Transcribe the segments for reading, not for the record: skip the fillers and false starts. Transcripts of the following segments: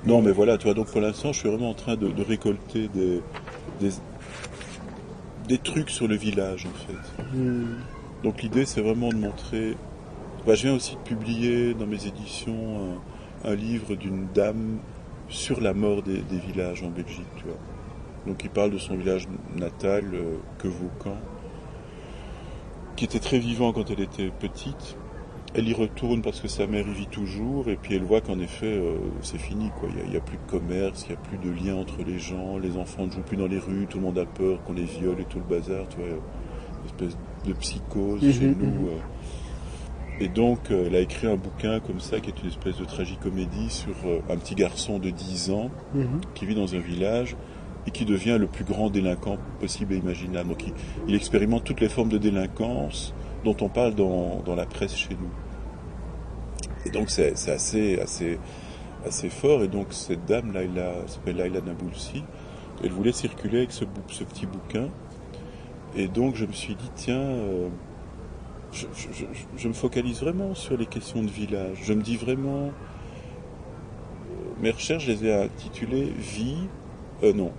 Non, mais voilà, tu vois, donc pour l'instant, je suis vraiment en train de récolter des, des trucs sur le village, en fait. Donc l'idée, c'est vraiment de montrer... Bah, je viens aussi de publier dans mes éditions un livre d'une dame sur la mort des villages en Belgique, tu vois. Donc il parle de son village natal, Quevaucamp, qui était très vivant quand elle était petite. Elle y retourne parce que sa mère y vit toujours, et puis elle voit qu'en effet, c'est fini, quoi. Il y a plus de commerce, il n'y a plus de lien entre les gens, les enfants ne jouent plus dans les rues, tout le monde a peur qu'on les viole et tout le bazar, tu vois. Une espèce de psychose chez nous. Et donc, elle a écrit un bouquin comme ça, qui est une espèce de tragicomédie sur un petit garçon de 10 ans qui vit dans un village et qui devient le plus grand délinquant possible et imaginable. Donc, il expérimente toutes les formes de délinquance dont on parle dans la presse chez nous. Et donc c'est assez fort. Et donc cette dame, Laila, s'appelle Laila Naboulsi, elle voulait circuler avec ce petit bouquin. Et donc je me suis dit, tiens, je me focalise vraiment sur les questions de village. Je me dis vraiment, mes recherches, je les ai intitulées Vie, non,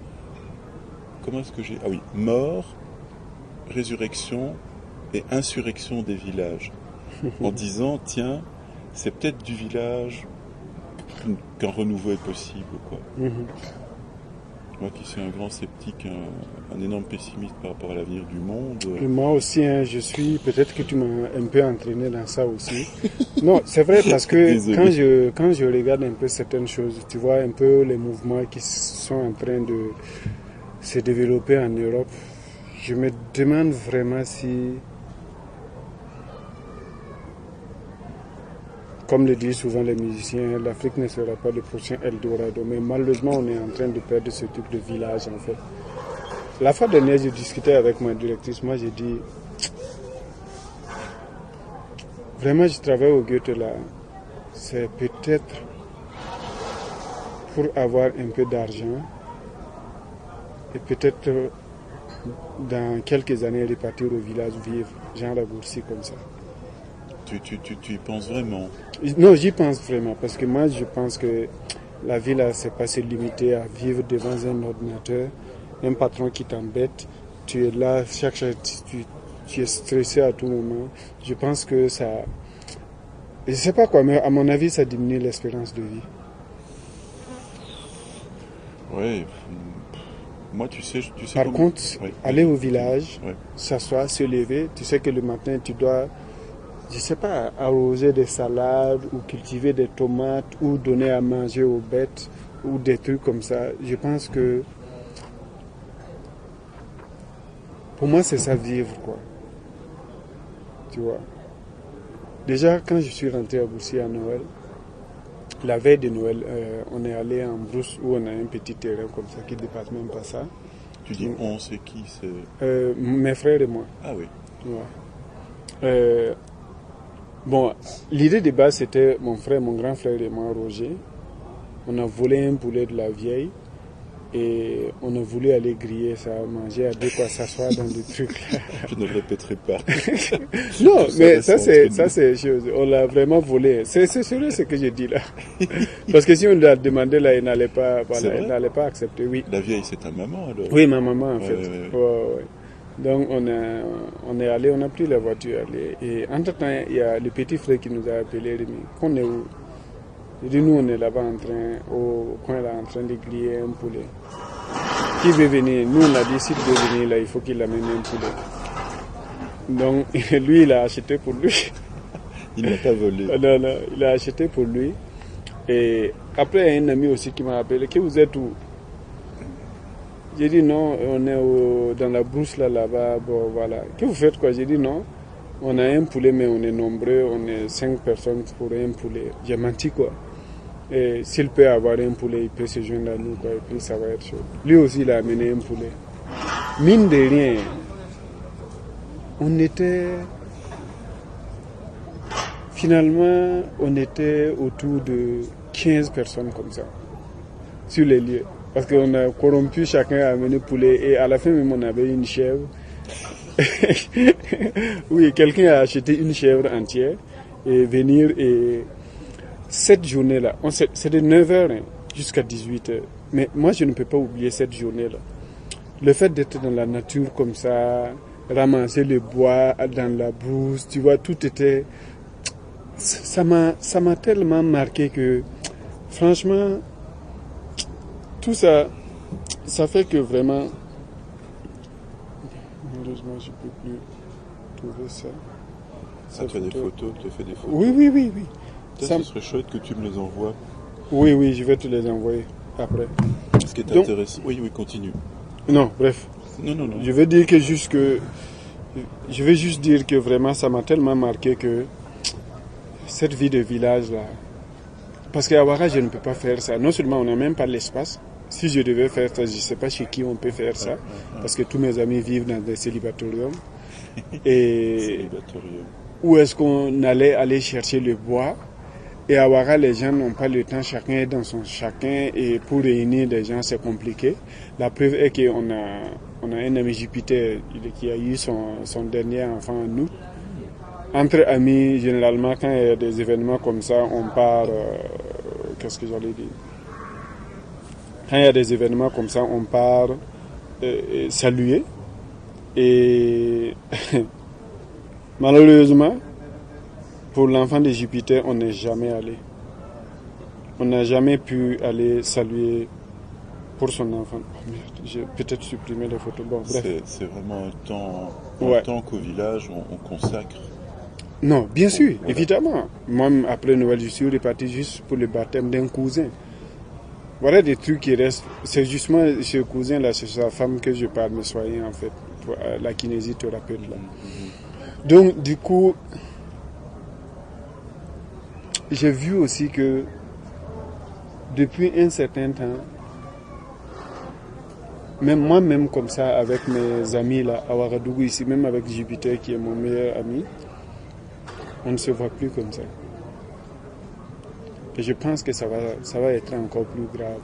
comment est-ce que j'ai... Ah oui, Mort, Résurrection et Insurrection des villages. En disant, tiens, c'est peut-être du village qu'un renouveau est possible, quoi. Moi qui suis un grand sceptique, un énorme pessimiste par rapport à l'avenir du monde. Et moi aussi, hein, je suis, peut-être que tu m'as un peu entraîné dans ça aussi. Non, c'est vrai parce que quand je regarde un peu certaines choses, tu vois un peu les mouvements qui sont en train de se développer en Europe, je me demande vraiment si... Comme le disent souvent les musiciens, l'Afrique ne sera pas le prochain Eldorado. Mais malheureusement, on est en train de perdre ce type de village, en fait. La fois dernière, j'ai discuté avec ma directrice. Moi, j'ai dit... Vraiment, je travaille au Goethe là. C'est peut-être pour avoir un peu d'argent. Et peut-être dans quelques années, repartir au village vivre. Genre raccourci comme ça. Tu y penses vraiment? Non, j'y pense vraiment, parce que moi, je pense que la vie, là, c'est pas se limiter à vivre devant un ordinateur, un patron qui t'embête, tu es là, chaque chose, tu es stressé à tout moment. Je pense que ça... Je sais pas quoi, mais à mon avis, ça diminue l'espérance de vie. Oui. Moi, tu sais Par contre, aller au village, s'asseoir, se lever, tu sais que le matin, tu dois... Je sais pas, arroser des salades ou cultiver des tomates ou donner à manger aux bêtes ou des trucs comme ça. Je pense que pour moi c'est ça vivre, quoi. Tu vois. Déjà quand je suis rentré à Boussy à Noël, la veille de Noël, on est allé en brousse où on a un petit terrain comme ça qui dépasse même pas ça. Tu dis on, c'est qui? Mes frères et moi. Ah oui. Ouais. Bon, l'idée de base, c'était mon grand frère et moi, Roger. On a volé un poulet de la vieille et on a voulu aller griller ça, manger, à deux quoi s'asseoir dans des trucs là. Je ne le répéterai pas. Non, mais ça c'est chose. On l'a vraiment volé. C'est sérieux ce que je dis là. Parce que si on l'a demandé là, il n'allait pas, voilà, il n'allait pas accepter. Oui. La vieille, c'est ta maman alors? Oui, ma maman en fait. Ouais. Donc on est allé, on a pris la voiture allé. Et entre-temps, il y a le petit frère qui nous a appelé, Rémi. On est où? Il dit, nous on est là-bas au coin là, en train de griller un poulet. Qui veut venir? Nous on a dit, s'il veut venir là, il faut qu'il amène un poulet. Donc lui, il a acheté pour lui. Il n'a pas volé. Non, il a acheté pour lui. Et après, il y a un ami aussi qui m'a appelé, que vous êtes où? J'ai dit non, on est dans la brousse là-bas, bon voilà. Que vous faites quoi? J'ai dit non, on a un poulet mais on est nombreux, on est 5 personnes pour un poulet. J'ai menti quoi. Et s'il peut avoir un poulet, il peut se joindre à nous quoi, et puis ça va être chaud. Lui aussi il a amené un poulet. Mine de rien, finalement on était autour de 15 personnes comme ça, sur les lieux. Parce qu'on a corrompu, chacun a amené poulet et à la fin même on avait une chèvre. Oui, quelqu'un a acheté une chèvre entière et venir et cette journée-là, c'est de 9h. Hein. jusqu'à 18h. Mais moi, je ne peux pas oublier cette journée-là. Le fait d'être dans la nature comme ça, ramasser le bois dans la brousse, tu vois, tout était... Ça m'a tellement marqué que, franchement, tout ça, ça fait que vraiment... Malheureusement, je ne peux plus trouver ça. Tu as des photos, tu as fait des photos. Oui. Ça serait chouette que tu me les envoies. Oui, je vais te les envoyer après. Ce qui est intéressant... Oui, continue. Non, bref. Non. Je veux dire que je vais juste dire que vraiment ça m'a tellement marqué que cette vie de village là, parce qu'à Ouaga je ne peux pas faire ça. Non seulement on n'a même pas l'espace. Si je devais faire ça, je ne sais pas chez qui on peut faire ça, parce que tous mes amis vivent dans des célibatoriums. Et où est-ce qu'on allait aller chercher le bois? Et à Ouaga, les gens n'ont pas le temps, chacun est dans son chacun, et pour réunir des gens, c'est compliqué. La preuve est qu'on a un ami Jupiter qui a eu son dernier enfant en août. Entre amis, généralement, quand il y a des événements comme ça, on part... qu'est-ce que j'allais dire? Quand il y a des événements comme ça, on part saluer. Et malheureusement, pour l'enfant de Jupiter, on n'est jamais allé. On n'a jamais pu aller saluer pour son enfant. Oh merde, j'ai peut-être supprimé les photos. Bon, bref. C'est vraiment un temps qu'au village on consacre. Non, bien sûr, évidemment. Moi, après Noël, je suis reparti juste pour le baptême d'un cousin. Voilà des trucs qui restent. C'est justement ce cousin-là, c'est sa femme que je parle, me soigner en fait, pour la kinésithérapeute là. Donc, du coup, j'ai vu aussi que depuis un certain temps, même moi-même comme ça, avec mes amis là, à Ouagadougou ici, même avec Jupiter qui est mon meilleur ami, on ne se voit plus comme ça. Et je pense que ça va être encore plus grave.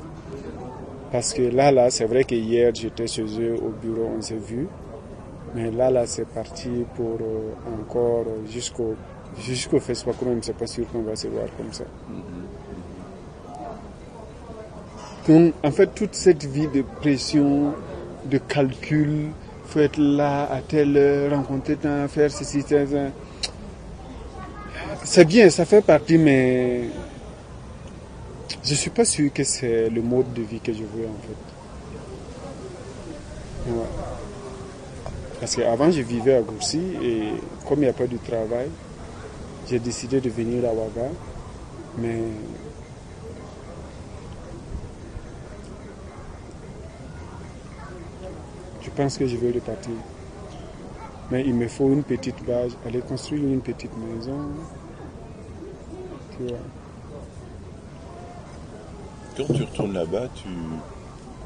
Parce que là, c'est vrai que hier, j'étais chez eux au bureau, on s'est vu. Mais là, c'est parti pour encore jusqu'au Facebook, même, c'est pas sûr qu'on va se voir comme ça. Donc, en fait, toute cette vie de pression, de calcul, faut être là à telle heure, rencontrer tant, faire ceci, ça. C'est bien, ça fait partie, mais je suis pas sûr que c'est le mode de vie que je veux en fait. Ouais. Parce qu'avant, je vivais à Gourcy et comme il n'y a pas de travail, j'ai décidé de venir à Ouaga. Mais je pense que je vais repartir. Mais il me faut une petite base, aller construire une petite maison. Tu vois. Quand tu retournes là-bas,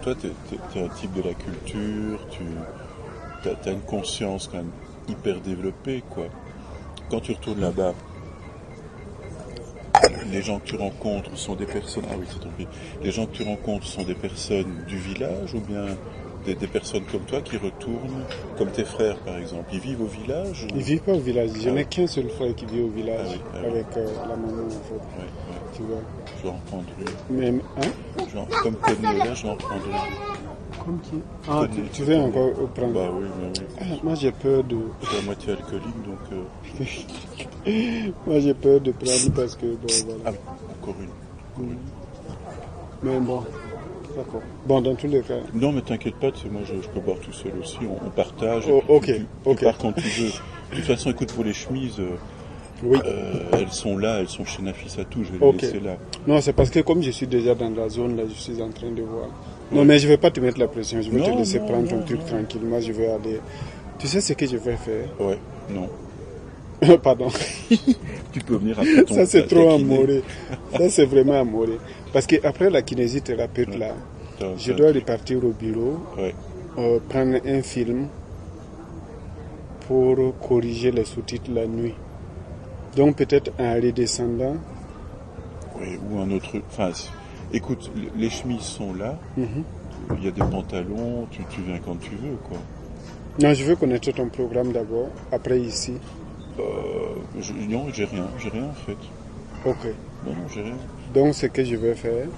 toi, tu es un type de la culture, tu as une conscience quand même hyper développée, quoi. Quand tu retournes là-bas, les gens que tu rencontres sont des personnes... Ah oui, c'est tombé. Les gens que tu rencontres sont des personnes du village ou bien des personnes comme toi qui retournent, comme tes frères par exemple. Ils vivent au village ou... Ils ne vivent pas au village. Je n'ai qu'un seul frère qui vit au village avec la maman en fait. Ouais. Tu vois. Je vais en prendre une. Mais, hein? Comme Conné là, je vais en prendre une. Comme qui? Ah, tu veux encore prendre? Bah oui. Ah, moi j'ai peur de... Je suis à moitié alcoolique donc... Moi j'ai peur de prendre parce que bon voilà. Ah, encore une. Mais bon, d'accord. Bon, dans tous les cas. Non mais t'inquiète pas, moi je peux boire tout seul aussi, on partage. Oh, ok. Tu pars quand tu veux. De toute façon, écoute, pour les chemises, oui. elles sont là, elles sont chez Nafissatou, je vais les laisser là. Non, c'est parce que comme je suis déjà dans la zone là, je suis en train de voir. Non mais je vais pas te mettre la pression, je vais te laisser prendre ton truc tranquillement, je vais aller. Tu sais ce que je vais faire? Ouais, non. Pardon. Tu peux venir après ton... Ça c'est trop amoureux. Ça c'est vraiment amoureux. Parce qu'après la kinésithérapeute là, je dois repartir au bureau, prendre un film pour corriger les sous-titres la nuit. Donc peut-être en redescendant. Oui, ou un autre... Enfin, écoute, les chemises sont là, il y a des pantalons, tu viens quand tu veux, quoi. Non, je veux connaître ton programme d'abord, après ici. Non, j'ai rien en fait. Ok. Non, j'ai rien. Donc ce que je vais faire,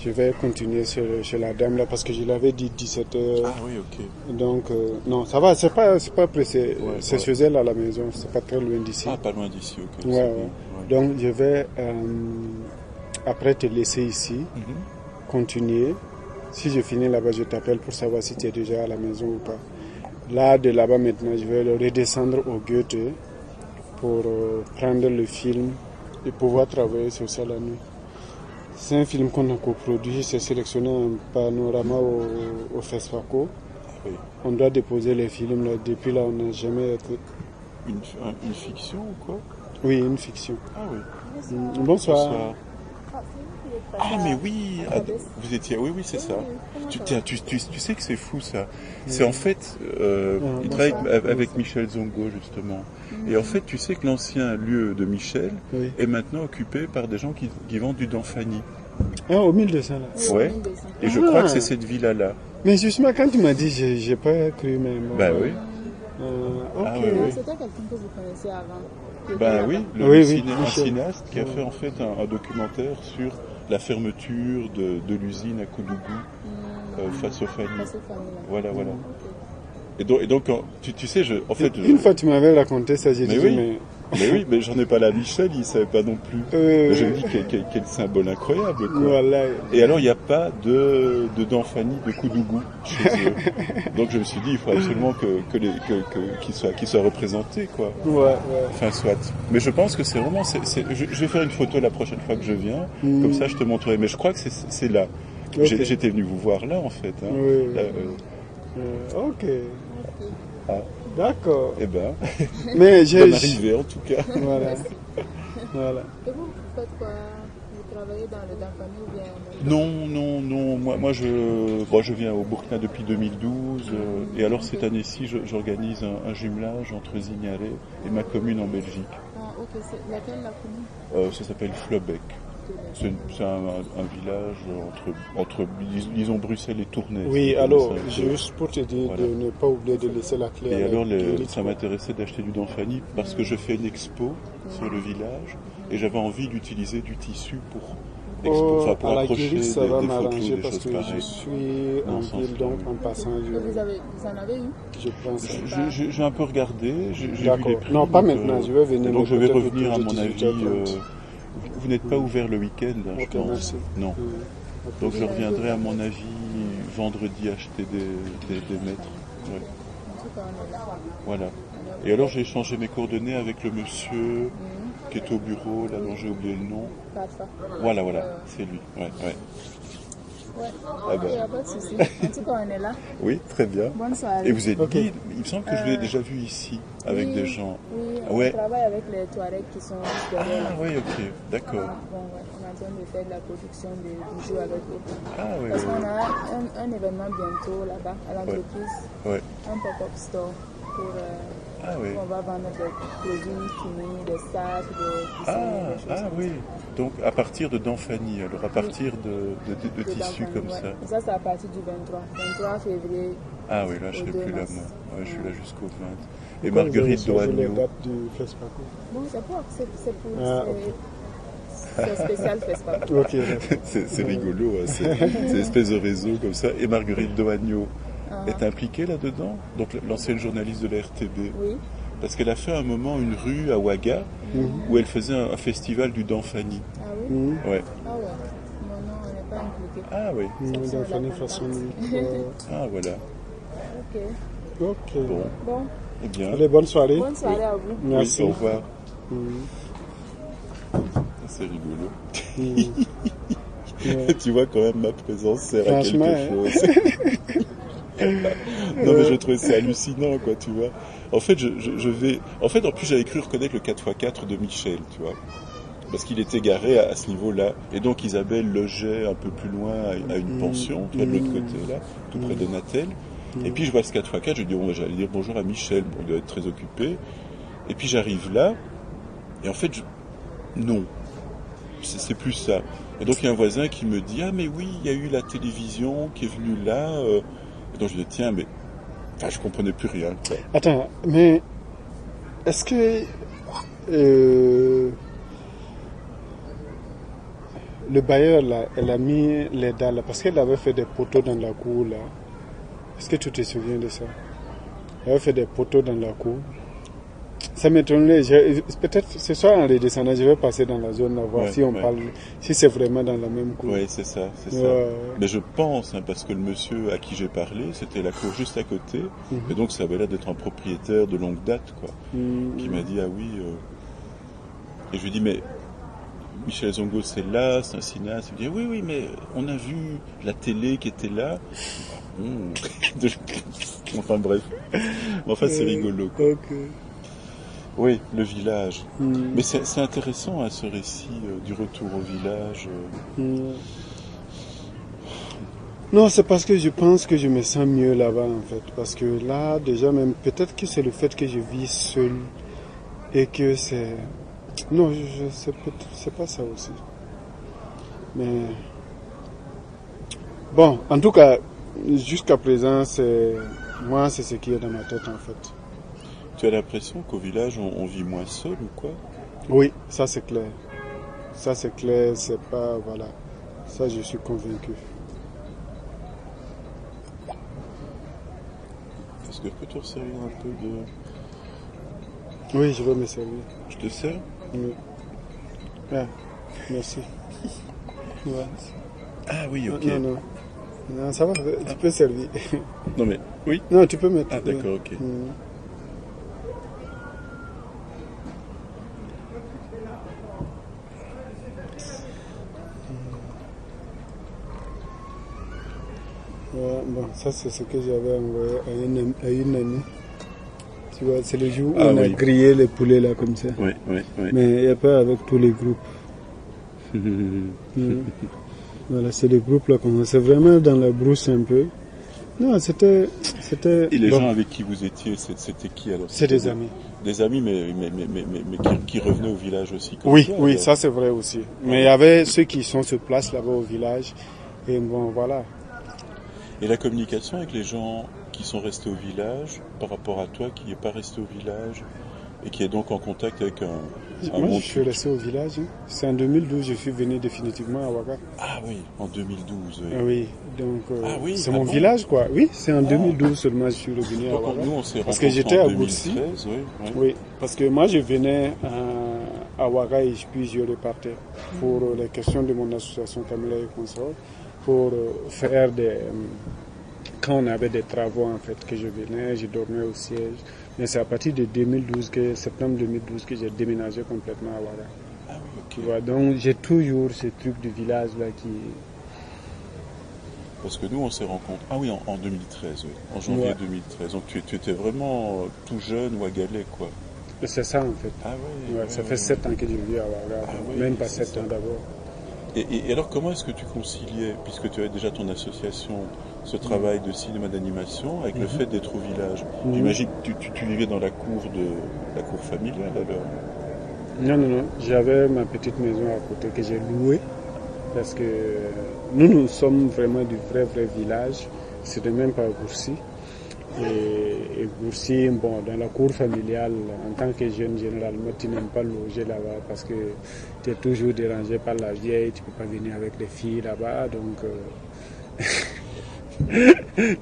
je vais continuer chez la dame là parce que je l'avais dit 17h. Ah oui, ok. Donc, non, ça va, c'est pas pressé. Ouais, c'est ouais. chez elle à la maison, c'est pas très loin d'ici. Ah, pas loin d'ici, ok. Ouais, c'est ouais. bien, ouais. Donc, je vais après te laisser ici, Mhm. continuer. Si je finis là-bas, je t'appelle pour savoir si tu es déjà à la maison ou pas. Là, de là-bas maintenant, je vais redescendre au Goethe pour prendre le film et pouvoir travailler sur ça la nuit. C'est un film qu'on a coproduit, c'est sélectionné en panorama au FESFACO. Ah oui. On doit déposer les films là. Depuis là, on n'a jamais été. Une fiction ou quoi? Oui, une fiction. Ah oui. Bonsoir. Bonsoir. Ah mais oui, vous étiez, oui c'est ça. Tu sais que c'est fou ça. C'est en fait, il travaille avec Michel Zongo justement. Et en fait, tu sais que l'ancien lieu de Michel Oui. est maintenant occupé par des gens qui vendent du Danfani. Ah, au 1200 là. Ouais. Et je crois que c'est cette villa-là. Mais justement, quand tu m'as dit, j'ai pas cru même. Bah oui. Ok. Ah oui, oui. C'était quelqu'un que vous connaissiez avant. Bah oui, Oui, un Michel. cinéaste qui a fait en fait un documentaire sur la fermeture de l'usine à Koudougou face aux familles. Voilà. Et donc tu sais, en fait... Une fois, tu m'avais raconté ça, j'ai Mais dit, oui. Mais oui, mais j'en ai pas la Michel, il savait pas non plus. Mais je me dis quel symbole incroyable, quoi. Voilà. Et alors, il n'y a pas de Danfani de Koudougou chez eux. Donc je me suis dit, il faut absolument qu'ils soient représentés, quoi. Ouais. Enfin, soit. Mais je pense que c'est vraiment... je vais faire une photo la prochaine fois que je viens, comme ça je te montrerai. Mais je crois que c'est là. Ok. J'étais venu vous voir là, en fait. Hein. Oui. Là, Ok. Ah. D'accord. Eh ben, Mais bonne arrivée en tout cas. Voilà. Et vous faites quoi? Vous travaillez dans le Danfani ou bien... Non. Moi je viens au Burkina depuis 2012 et alors cette année-ci j'organise un jumelage entre Zignaré et ma commune en Belgique. Ah, ok. C'est laquelle la commune? Ça s'appelle Flobec. C'est un village entre disons Bruxelles et Tournai. Oui, C'est alors, comme ça, juste pour te dire Voilà. de ne pas oublier de laisser la clé. Et à alors, la guérite, ça quoi. m'intéressait d'acheter du Danfani parce que je fais une expo sur le village et j'avais envie d'utiliser du tissu pour à la accrocher guérite, ça va des m'arranger photos, des parce choses que je pareilles. suis Dans en ce sens-là, ville, donc oui. en passant, Vous en avez eu? je pense. J'ai un peu regardé, j'ai vu les D'accord. prix. Non, pas donc, maintenant, je vais venir. donc je mais vais peut-être revenir à autour de mon avis. 18h30. Vous n'êtes pas ouvert le week-end, hein, je Ok, pense. merci. Non. Ok. Donc je reviendrai à mon avis vendredi acheter des mètres. Ouais. En tout cas, on est là. Voilà. Et alors j'ai échangé mes coordonnées avec le monsieur qui est au bureau, là dont j'ai oublié le nom. Parfait. Voilà, c'est lui. Ouais. Ouais. Ah ben. Il n'y a pas de souci. En tout cas, on est là. Oui, très bien. Bonne soirée. Et vous êtes Ok. guide. Il me semble que je l'ai déjà vu ici, avec Oui, des gens. Oui, Ah on ouais. travaille avec les Touaregs qui sont derrière. Ah oui, ok, d'accord. Bon, ouais, on est en train de faire de la production de bijoux avec eux. Ah oui, Parce oui, qu'on a un événement bientôt là-bas à l'entreprise, ouais. un pop-up store pour, Ah oui. où on va vendre des produits finis, des sacs, des Ah, des choses comme oui. Donc à partir de Danfani, alors à partir de ça. tissus Danfani, comme ouais. ça. Et ça, c'est à partir du 23 février. Ah oui, là je Au serai 2 plus là mars. moi. Ouais, je suis là jusqu'au 20. Et Pourquoi Marguerite vous avez changé les Doagneau. dates du FESPACO? Bon, c'est pour Ah, c'est spécial festival. Ok, C'est rigolo, hein, c'est une espèce de réseau comme ça. Et Marguerite Doagneau est impliquée là-dedans, donc l'ancienne journaliste de la RTB. Oui. Parce qu'elle a fait à un moment une rue à Ouaga où elle faisait un festival du Danfani. Ah oui? Ouais. Ah ouais. Non, on n'est pas impliqué. Ah oui. Donc, Fanny façon. Ah voilà. Ok. Ok. Bon, Eh bien. Allez, bonne soirée. bonne soirée à vous. Merci. Oui, au revoir. Mm. C'est rigolo. Ouais. Tu vois quand même ma présence sert à Franchement, quelque chose. Non mais je trouvais ça hallucinant quoi, tu vois. En fait, je vais... En fait, en plus, j'avais cru reconnaître le 4x4 de Michel, tu vois. Parce qu'il était garé à ce niveau-là. Et donc Isabelle logeait un peu plus loin à une pension, tu vois, de l'autre côté là, tout près de Natel. Et puis je vois ce 4x4, je dis bon, j'allais dire bonjour à Michel, bon, il doit être très occupé. Et puis j'arrive là, et en fait, non, c'est plus ça. Et donc il y a un voisin qui me dit ah mais oui, il y a eu la télévision qui est venue là. Et donc je dis tiens mais, enfin je comprenais plus rien. Quoi. Attends, mais est-ce que le bailleur, là, elle a mis les dalles, là, parce qu'elle avait fait des poteaux dans la cour, là. Est-ce que tu te souviens de ça? Elle avait fait des poteaux dans la cour. Ça m'étonnerait. Peut-être ce soir, en redescendant, je vais passer dans la zone, là, voir si on parle, si c'est vraiment dans la même cour. Oui, c'est ça, c'est ça. Mais je pense, parce que le monsieur à qui j'ai parlé, c'était la cour juste à côté, et donc ça avait l'air d'être un propriétaire de longue date, quoi, qui m'a dit, ah oui... Et je lui dis, mais Michel Zongo, c'est là, c'est un cinéaste. Il me dit, oui, mais on a vu la télé qui était là. Enfin bref. Enfin, c'est rigolo, quoi. Okay. Oui, le village. Mais c'est intéressant, ce récit du retour au village. Non, c'est parce que je pense que je me sens mieux là-bas, en fait. Parce que là, déjà, même, peut-être que c'est le fait que je vis seul et que c'est... Non, c'est pas ça aussi. Mais... Bon, en tout cas, jusqu'à présent, c'est ce qui est dans ma tête, en fait. Tu as l'impression qu'au village, on vit moins seul ou quoi? Oui, ça c'est clair. Ça c'est clair, c'est pas... Voilà. Ça, je suis convaincu. Est-ce que je peux te resservir un peu de... Oui, je vais me servir. Je te sers? Oui. Ah, merci. Ouais. Ah oui, ok. Non, ça va, tu peux servir. Non mais, oui. Non, tu peux mettre. Ah d'accord, ok. Ouais, bon, ça c'est ce que j'avais envoyé à une amie. Tu vois, c'est le jour où on a grillé les poulets là comme ça. Oui. Mais il n'y a pas avec tous les groupes. Voilà, c'est les groupes là qu'on a. C'est vraiment dans la brousse un peu. Non, c'était. Et les gens avec qui vous étiez, c'était qui alors? C'est des amis. Des amis, mais qui revenaient au village aussi. Oui, ça c'est vrai aussi. Mais il y avait ceux qui sont sur place là-bas au village. Et bon, voilà. Et la communication avec les gens qui sont restés au village, par rapport à toi qui n'est pas resté au village et qui est donc en contact avec un Moi, monde... je suis resté au village. C'est en 2012 que je suis venu définitivement à Ouaga. Ah oui, en 2012. Oui, oui donc c'est mon village, quoi. Oui, c'est en 2012 seulement que je suis revenu à Ouaga. Nous, on s'est parce que j'étais à Goursi. Oui, parce que moi, je venais à Ouaga et puis je repartais pour les questions de mon association Camilla et Consort, pour faire des... Quand on avait des travaux, en fait, que je venais, je dormais au siège. Mais c'est à partir de 2012, septembre 2012, que j'ai déménagé complètement à Ouaga. Ah oui, ok. Tu vois, donc j'ai toujours ce truc du village-là qui... Parce que nous, on s'est rencontrés... Ah oui, en 2013, oui. En janvier 2013. Donc tu étais vraiment tout jeune ouagalais, quoi. C'est ça, en fait. Ah oui. Ça fait 7 ans que je vis à Ouaga. Même pas 7 ans d'abord. Et alors, comment est-ce que tu conciliais, puisque tu avais déjà ton association, ce travail de cinéma d'animation, avec le fait d'être au village? J'imagine que tu vivais dans la cour familiale, alors? Non. J'avais ma petite maison à côté que j'ai louée, parce que nous sommes vraiment du vrai village. C'est de même pas à Goursi. Et Goursi, bon, dans la cour familiale, en tant que jeune, généralement, tu n'aimes pas loger là-bas parce que tu es toujours dérangé par la vieille, tu ne peux pas venir avec les filles là-bas, donc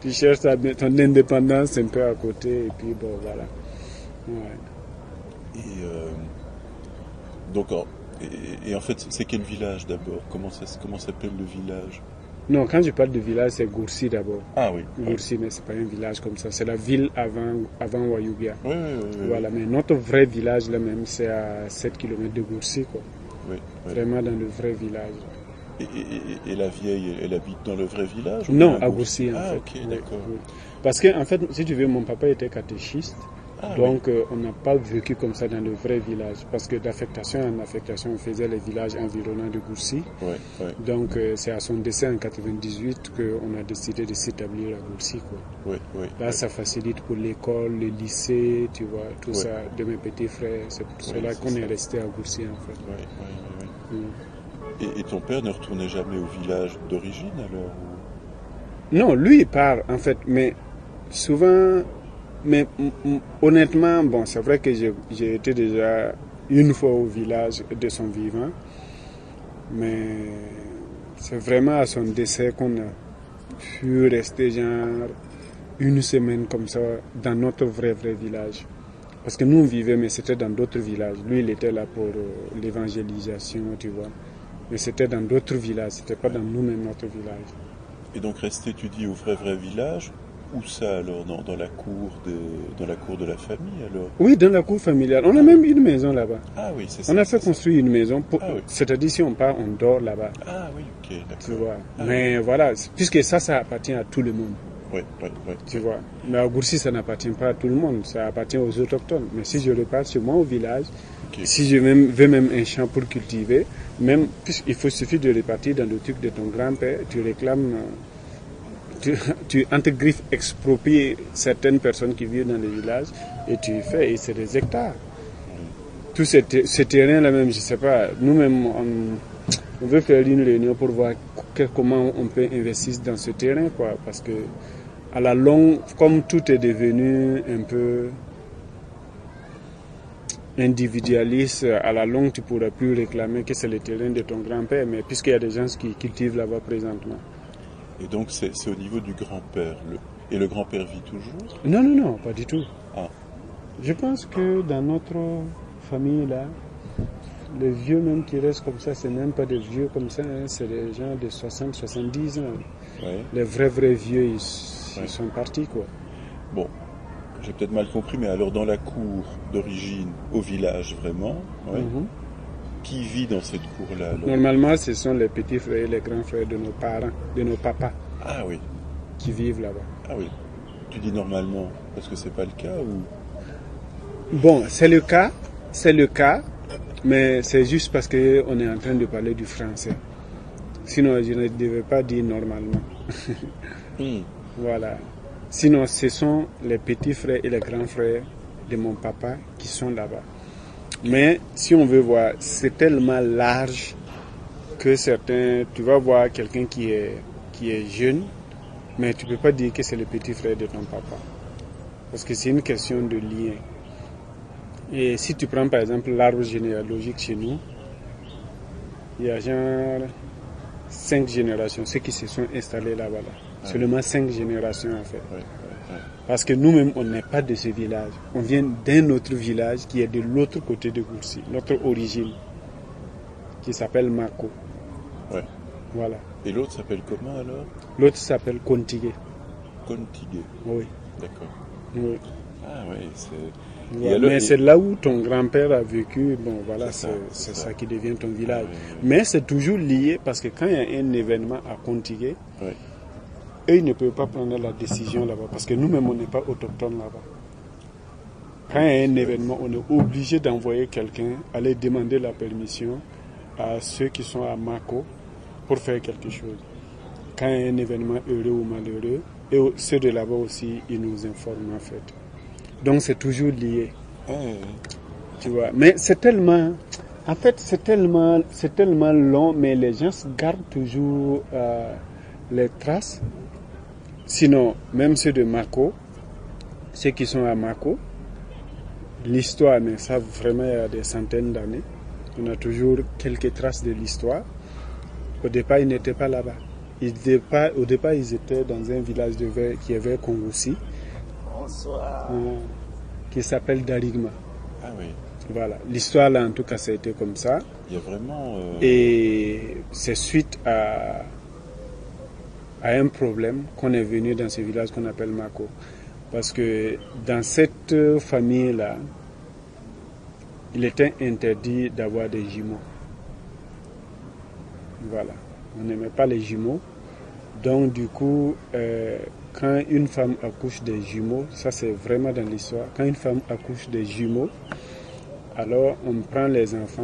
tu cherches ton indépendance un peu à côté, et puis bon, voilà. Ouais. Et en fait, c'est quel village d'abord? Comment s'appelle le village? Non, quand je parle de village, c'est Goursi d'abord. Ah oui. Goursi, mais ce n'est pas un village comme ça. C'est la ville avant Wayougia. Oui. Voilà, mais notre vrai village, là même, c'est à 7 km de Goursi, quoi. Oui. Vraiment dans le vrai village. Et la vieille, elle habite dans le vrai village? Non, à Goursi, en fait. Ah, ok, d'accord. Oui. Parce que, en fait, si tu veux, mon papa était catéchiste. Donc, on n'a pas vécu comme ça dans le vrai village. Parce que d'affectation en affectation, on faisait les villages environnants de Goursi. Donc, c'est à son décès en 98 qu'on a décidé de s'établir à Goursi. Là, ça facilite pour l'école, le lycée, tu vois, tout ça, de mes petits frères. C'est pour cela qu'on est resté à Goursi, en fait. Et ton père ne retournait jamais au village d'origine, alors? Non, lui, il part, en fait, mais souvent... Mais honnêtement, bon, c'est vrai que j'ai été déjà une fois au village de son vivant. Mais c'est vraiment à son décès qu'on a pu rester genre une semaine comme ça dans notre vrai village. Parce que nous on vivait, mais c'était dans d'autres villages. Lui, il était là pour l'évangélisation, tu vois. Mais c'était dans d'autres villages, c'était pas dans nous-mêmes notre village. Et donc rester, tu dis, au vrai village, où ça alors, dans la cour de la famille alors? Oui, dans la cour familiale. On a même une maison là-bas. Ah oui, c'est ça. On a fait construire une maison, oui. C'est-à-dire si on part, on dort là-bas. Ah oui, ok, d'accord. Tu vois. Ah, mais oui. voilà, puisque ça appartient à tout le monde. Oui. Tu vois. Mais à Gourcy, ça n'appartient pas à tout le monde, ça appartient aux autochtones. Mais si je repars chez moi au village, okay. Si je veux même un champ pour cultiver, même puisqu'il suffit de repartir dans le truc de ton grand-père, tu réclames, tu entre griffes expropries certaines personnes qui vivent dans les villages et tu fais, et c'est des hectares. Tous ces terrains-là même, je sais pas, nous-mêmes, on veut faire une réunion pour voir comment on peut investir dans ce terrain, quoi, parce que à la longue, comme tout est devenu un peu individualiste, à la longue, tu ne pourras plus réclamer que c'est le terrain de ton grand-père, mais puisqu'il y a des gens qui cultivent là-bas présentement. Et donc, c'est au niveau du grand-père. Et le grand-père vit toujours? Non, pas du tout. Ah. Je pense que dans notre famille, là, les vieux même qui restent comme ça, c'est même pas des vieux comme ça, hein, c'est des gens de 60, 70 ans. Ouais. Les vrais vieux, ils sont partis, quoi. Bon, j'ai peut-être mal compris, mais alors dans la cour d'origine, au village vraiment, ouais, qui vit dans cette cour-là alors? Normalement, ce sont les petits frères et les grands frères de nos parents, de nos papas. Ah oui. Qui vivent là-bas. Ah oui. Tu dis normalement, parce que c'est pas le cas ou? Bon, c'est le cas, mais c'est juste parce qu'on est en train de parler du français. Sinon, je ne devais pas dire normalement. Voilà. Sinon, ce sont les petits frères et les grands frères de mon papa qui sont là-bas. Mais si on veut voir, c'est tellement large que certains, tu vas voir quelqu'un qui est jeune, mais tu ne peux pas dire que c'est le petit frère de ton papa. Parce que c'est une question de lien. Et si tu prends par exemple l'arbre généalogique chez nous, il y a genre 5 générations, ceux qui se sont installés là-bas. Seulement 5 générations en fait. Parce que nous-mêmes, on n'est pas de ce village. On vient d'un autre village qui est de l'autre côté de Gourcy, notre origine, qui s'appelle Mako. Ouais. Voilà. Et l'autre s'appelle comment alors? L'autre s'appelle Contigué. Contigué. Oui. D'accord. Oui. Ah oui, c'est... Ouais, mais c'est là où ton grand-père a vécu, bon voilà, c'est ça qui devient ton village. Mais c'est toujours lié parce que quand il y a un événement à Contigué, eux ils ne peuvent pas prendre la décision là-bas parce que nous-mêmes on n'est pas autochtones là-bas. Quand il y a un événement, on est obligé d'envoyer quelqu'un aller demander la permission à ceux qui sont à Mako pour faire quelque chose. Quand il y a un événement heureux ou malheureux, et ceux de là-bas aussi, ils nous informent en fait. Donc c'est toujours lié. Tu vois. Mais c'est tellement... En fait, c'est tellement long, mais les gens gardent toujours les traces. Sinon, même ceux de Mako, ceux qui sont à Mako, l'histoire, mais ça vraiment il y a des centaines d'années, on a toujours quelques traces de l'histoire. Au départ, ils n'étaient pas là-bas. Au départ, ils étaient dans un village qui est vers Kongoussi. Bonsoir. Qui s'appelle Darigma. Ah oui. Voilà. L'histoire là, en tout cas, ça a été comme ça. Il y a vraiment... Et c'est suite à un problème qu'on est venu dans ce village qu'on appelle Mako. Parce que dans cette famille-là, il était interdit d'avoir des jumeaux. Voilà. On n'aimait pas les jumeaux. Donc du coup, quand une femme accouche des jumeaux, ça c'est vraiment dans l'histoire, quand une femme accouche des jumeaux, alors on prend les enfants